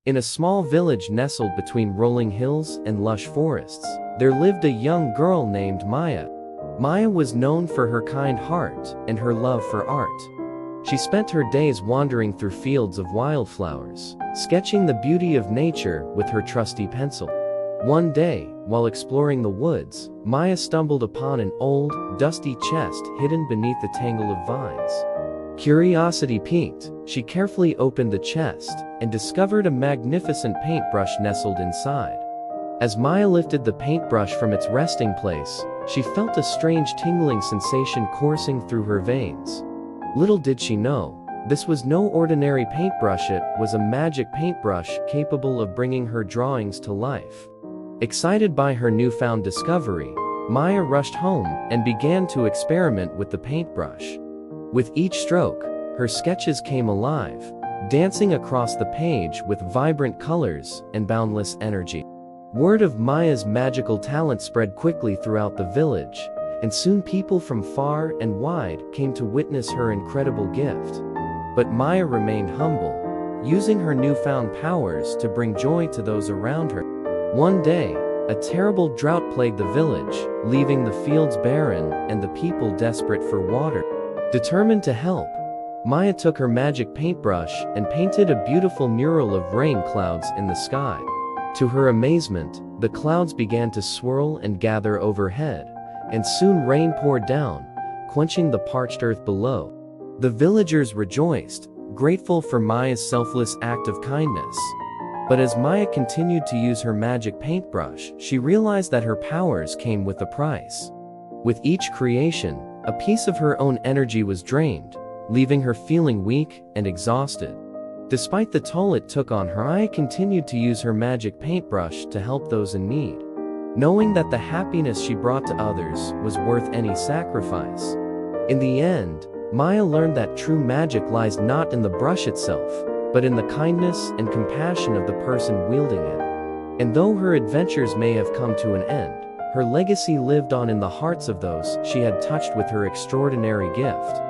In a small village nestled between rolling hills and lush forests, there lived a young girl named Maya. Maya was known for her kind heart and her love for art. She spent her days wandering through fields of wildflowers, sketching the beauty of nature with her trusty pencil. One day, while exploring the woods, Maya stumbled upon an old, dusty chest hidden beneath a tangle of vines. Curiosity piqued, she carefully opened the chest and discovered a magnificent paintbrush nestled inside. As Maya lifted the paintbrush from its resting place, she felt a strange tingling sensation coursing through her veins. Little did she know, this was no ordinary paintbrush, it was a magic paintbrush capable of bringing her drawings to life. Excited by her newfound discovery, Maya rushed home and began to experiment with the paintbrush. With each stroke, her sketches came alive, dancing across the page with vibrant colors and boundless energy. Word of Maya's magical talent spread quickly throughout the village, and soon people from far and wide came to witness her incredible gift. But Maya remained humble, using her newfound powers to bring joy to those around her. One day, a terrible drought plagued the village, leaving the fields barren and the people desperate for water. Determined to help, Maya took her magic paintbrush and painted a beautiful mural of rain clouds in the sky. To her amazement, the clouds began to swirl and gather overhead, and soon rain poured down, quenching the parched earth below. The villagers rejoiced, grateful for Maya's selfless act of kindness. But as Maya continued to use her magic paintbrush, she realized that her powers came with a price. With each creation, a piece of her own energy was drained, leaving her feeling weak and exhausted. Despite the toll it took on her, Maya continued to use her magic paintbrush to help those in need, knowing that the happiness she brought to others was worth any sacrifice. In the end, Maya learned that true magic lies not in the brush itself, but in the kindness and compassion of the person wielding it. And though her adventures may have come to an end, her legacy lived on in the hearts of those she had touched with her extraordinary gift.